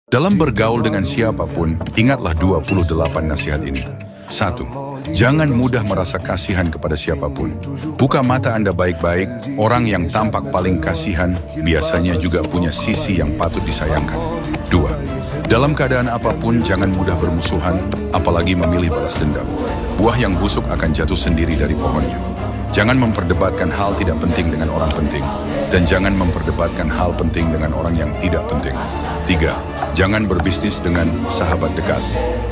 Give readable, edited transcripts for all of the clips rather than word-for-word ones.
Dalam bergaul dengan siapapun, ingatlah 28 nasihat ini. 1. Jangan mudah merasa kasihan kepada siapapun. Buka mata Anda baik-baik, orang yang tampak paling kasihan biasanya juga punya sisi yang patut disayangkan. 2. Dalam keadaan apapun, jangan mudah bermusuhan, apalagi memilih balas dendam. Buah yang busuk akan jatuh sendiri dari pohonnya. Jangan memperdebatkan hal tidak penting dengan orang penting, dan jangan memperdebatkan hal penting dengan orang yang tidak penting. 3. Jangan berbisnis dengan sahabat dekat.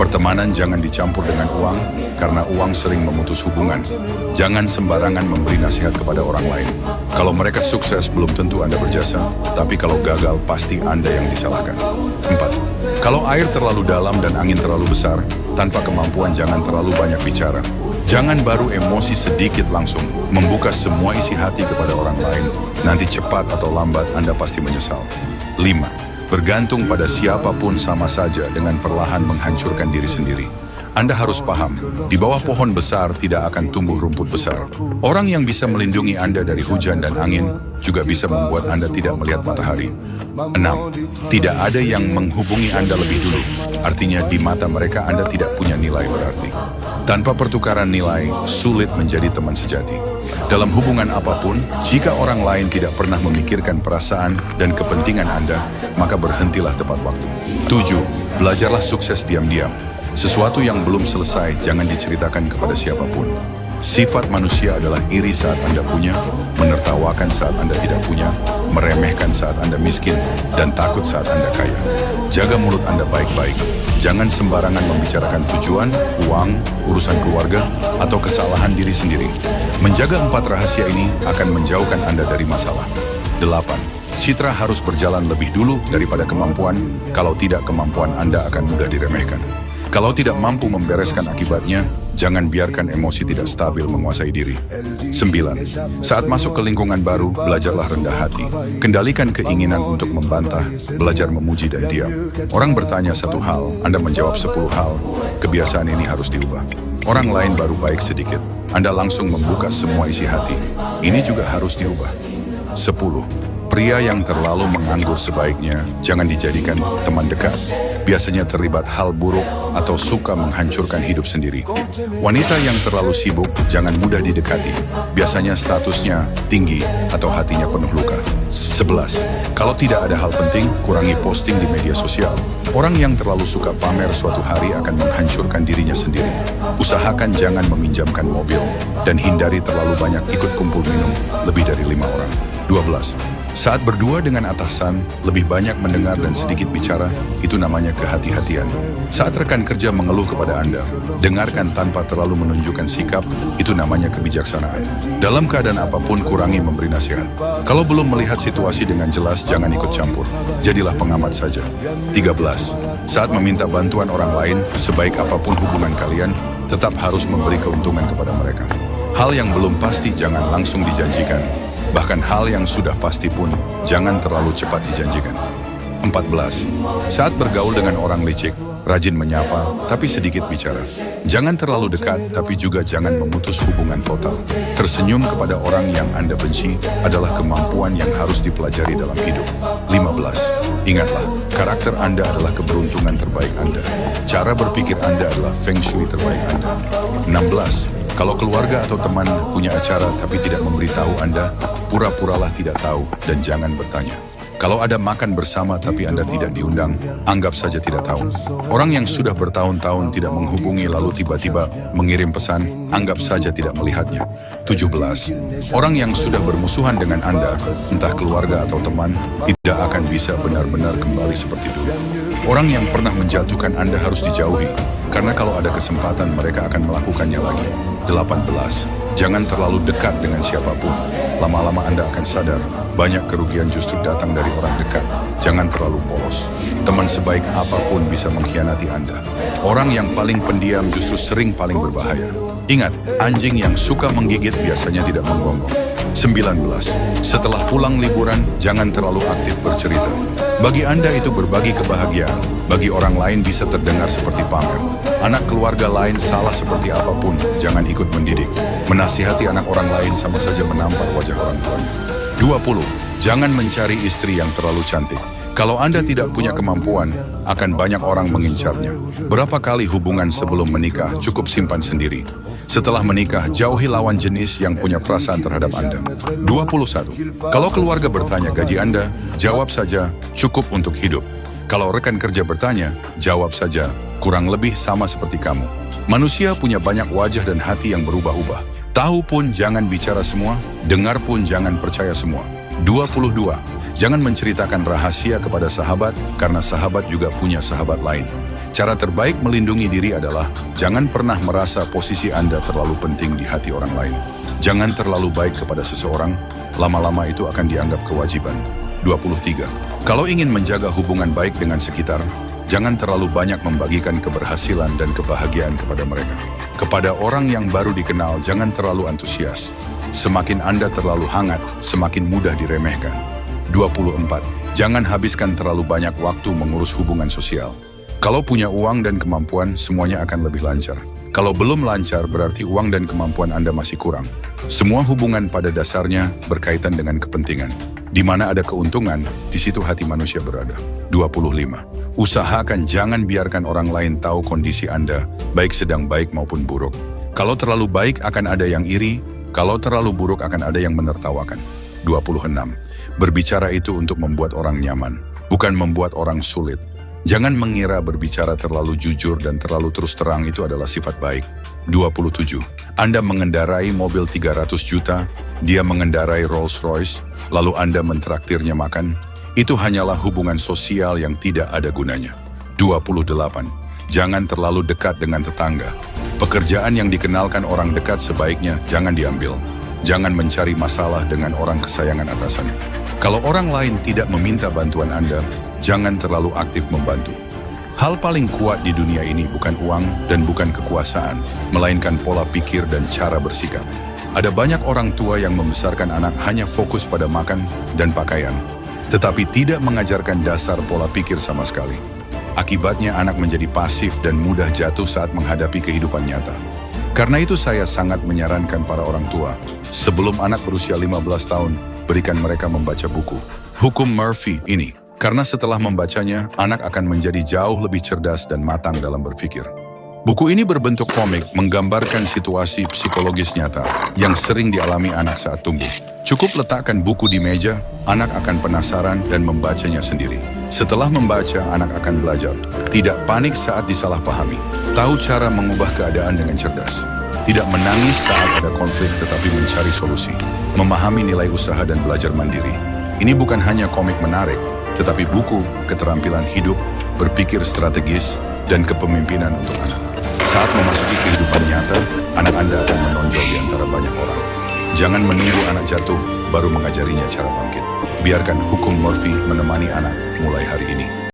Pertemanan jangan dicampur dengan uang, karena uang sering memutus hubungan. Jangan sembarangan memberi nasihat kepada orang lain. Kalau mereka sukses, belum tentu Anda berjasa, tapi kalau gagal, pasti Anda yang disalahkan. 4. Kalau air terlalu dalam dan angin terlalu besar, tanpa kemampuan jangan terlalu banyak bicara. Jangan baru emosi sedikit langsung membuka semua isi hati kepada orang lain. Nanti cepat atau lambat Anda pasti menyesal. 5. Bergantung pada siapapun sama saja dengan perlahan menghancurkan diri sendiri. Anda harus paham, di bawah pohon besar tidak akan tumbuh rumput besar. Orang yang bisa melindungi Anda dari hujan dan angin juga bisa membuat Anda tidak melihat matahari. 6. Tidak ada yang menghubungi Anda lebih dulu. Artinya di mata mereka Anda tidak punya nilai berarti. Tanpa pertukaran nilai, sulit menjadi teman sejati. Dalam hubungan apapun, jika orang lain tidak pernah memikirkan perasaan dan kepentingan Anda, maka berhentilah tepat waktu. 7. Belajarlah sukses diam-diam. Sesuatu yang belum selesai jangan diceritakan kepada siapapun. Sifat manusia adalah iri saat Anda punya, menertawakan saat Anda tidak punya, meremehkan saat Anda miskin, dan takut saat Anda kaya. Jaga mulut Anda baik-baik. Jangan sembarangan membicarakan tujuan, uang, urusan keluarga, atau kesalahan diri sendiri. Menjaga 4 rahasia ini akan menjauhkan Anda dari masalah. 8. Citra harus berjalan lebih dulu daripada kemampuan, kalau tidak kemampuan Anda akan mudah diremehkan. Kalau tidak mampu membereskan akibatnya, jangan biarkan emosi tidak stabil menguasai diri. 9. Saat masuk ke lingkungan baru, belajarlah rendah hati. Kendalikan keinginan untuk membantah, belajar memuji dan diam. Orang bertanya satu hal, Anda menjawab 10 hal. Kebiasaan ini harus diubah. Orang lain baru baik sedikit, Anda langsung membuka semua isi hati. Ini juga harus diubah. 10. Pria yang terlalu menganggur sebaiknya jangan dijadikan teman dekat. Biasanya terlibat hal buruk atau suka menghancurkan hidup sendiri. Wanita yang terlalu sibuk jangan mudah didekati. Biasanya statusnya tinggi atau hatinya penuh luka. 11. Kalau tidak ada hal penting, kurangi posting di media sosial. Orang yang terlalu suka pamer suatu hari akan menghancurkan dirinya sendiri. Usahakan jangan meminjamkan mobil dan hindari terlalu banyak ikut kumpul minum lebih dari 5 orang. 12. Saat berdua dengan atasan, lebih banyak mendengar dan sedikit bicara, itu namanya kehati-hatian. Saat rekan kerja mengeluh kepada Anda, dengarkan tanpa terlalu menunjukkan sikap, itu namanya kebijaksanaan. Dalam keadaan apapun, kurangi memberi nasihat. Kalau belum melihat situasi dengan jelas, jangan ikut campur. Jadilah pengamat saja. 13. Saat meminta bantuan orang lain, sebaik apapun hubungan kalian, tetap harus memberi keuntungan kepada mereka. Hal yang belum pasti jangan langsung dijanjikan. Bahkan hal yang sudah pasti pun, jangan terlalu cepat dijanjikan. 14. Saat bergaul dengan orang licik, rajin menyapa, tapi sedikit bicara. Jangan terlalu dekat, tapi juga jangan memutus hubungan total. Tersenyum kepada orang yang Anda benci adalah kemampuan yang harus dipelajari dalam hidup. 15. Ingatlah, karakter Anda adalah keberuntungan terbaik Anda. Cara berpikir Anda adalah feng shui terbaik Anda. 16. Kalau keluarga atau teman punya acara tapi tidak memberitahu Anda, pura-puralah tidak tahu dan jangan bertanya. Kalau ada makan bersama tapi Anda tidak diundang, anggap saja tidak tahu. Orang yang sudah bertahun-tahun tidak menghubungi lalu tiba-tiba mengirim pesan, anggap saja tidak melihatnya. 17. Orang yang sudah bermusuhan dengan Anda, entah keluarga atau teman, tidak akan bisa benar-benar kembali seperti dulu. Orang yang pernah menjatuhkan Anda harus dijauhi, karena kalau ada kesempatan mereka akan melakukannya lagi. 18. Jangan terlalu dekat dengan siapapun. Lama-lama Anda akan sadar, banyak kerugian justru datang dari orang dekat. Jangan terlalu polos. Teman sebaik apapun bisa mengkhianati Anda. Orang yang paling pendiam justru sering paling berbahaya. Ingat, anjing yang suka menggigit biasanya tidak menggonggong. 19. Setelah pulang liburan, jangan terlalu aktif bercerita. Bagi Anda itu berbagi kebahagiaan, bagi orang lain bisa terdengar seperti pamer. Anak keluarga lain salah seperti apapun, jangan ikut mendidik. Menasihati anak orang lain sama saja menampar wajah orang tuanya. 20. Jangan mencari istri yang terlalu cantik. Kalau Anda tidak punya kemampuan, akan banyak orang mengincarnya. Berapa kali hubungan sebelum menikah cukup simpan sendiri. Setelah menikah, jauhi lawan jenis yang punya perasaan terhadap Anda. 21. Kalau keluarga bertanya gaji Anda, jawab saja, cukup untuk hidup. Kalau rekan kerja bertanya, jawab saja, kurang lebih sama seperti kamu. Manusia punya banyak wajah dan hati yang berubah-ubah. Tahu pun jangan bicara semua, dengar pun jangan percaya semua. 22. Jangan menceritakan rahasia kepada sahabat, karena sahabat juga punya sahabat lain. Cara terbaik melindungi diri adalah, jangan pernah merasa posisi Anda terlalu penting di hati orang lain. Jangan terlalu baik kepada seseorang, lama-lama itu akan dianggap kewajiban. 23. Kalau ingin menjaga hubungan baik dengan sekitar, jangan terlalu banyak membagikan keberhasilan dan kebahagiaan kepada mereka. Kepada orang yang baru dikenal, jangan terlalu antusias. Semakin Anda terlalu hangat, semakin mudah diremehkan. 24. Jangan habiskan terlalu banyak waktu mengurus hubungan sosial. Kalau punya uang dan kemampuan, semuanya akan lebih lancar. Kalau belum lancar, berarti uang dan kemampuan Anda masih kurang. Semua hubungan pada dasarnya berkaitan dengan kepentingan. Di mana ada keuntungan, di situ hati manusia berada. 25. Usahakan jangan biarkan orang lain tahu kondisi Anda, baik sedang baik maupun buruk. Kalau terlalu baik akan ada yang iri, kalau terlalu buruk akan ada yang menertawakan. 26. Berbicara itu untuk membuat orang nyaman, bukan membuat orang sulit. Jangan mengira berbicara terlalu jujur dan terlalu terus terang itu adalah sifat baik. 27. Anda mengendarai mobil 300 juta, dia mengendarai Rolls Royce, lalu Anda mentraktirnya makan. Itu hanyalah hubungan sosial yang tidak ada gunanya. 28. Jangan terlalu dekat dengan tetangga. Pekerjaan yang dikenalkan orang dekat sebaiknya jangan diambil. Jangan mencari masalah dengan orang kesayangan atasan. Kalau orang lain tidak meminta bantuan Anda, jangan terlalu aktif membantu. Hal paling kuat di dunia ini bukan uang dan bukan kekuasaan, melainkan pola pikir dan cara bersikap. Ada banyak orang tua yang membesarkan anak hanya fokus pada makan dan pakaian, tetapi tidak mengajarkan dasar pola pikir sama sekali. Akibatnya anak menjadi pasif dan mudah jatuh saat menghadapi kehidupan nyata. Karena itu saya sangat menyarankan para orang tua, sebelum anak berusia 15 tahun, berikan mereka membaca buku Hukum Murphy ini. Karena setelah membacanya, anak akan menjadi jauh lebih cerdas dan matang dalam berpikir. Buku ini berbentuk komik, menggambarkan situasi psikologis nyata yang sering dialami anak saat tumbuh. Cukup letakkan buku di meja, anak akan penasaran dan membacanya sendiri. Setelah membaca, anak akan belajar. Tidak panik saat disalahpahami. Tahu cara mengubah keadaan dengan cerdas. Tidak menangis saat ada konflik tetapi mencari solusi. Memahami nilai usaha dan belajar mandiri. Ini bukan hanya komik menarik, tetapi buku, keterampilan hidup, berpikir strategis, dan kepemimpinan untuk anak. Saat memasuki kehidupan nyata, anak Anda akan menonjol di antara banyak orang. Jangan menunggu anak jatuh, baru mengajarinya cara bangkit. Biarkan hukum Murphy menemani anak mulai hari ini.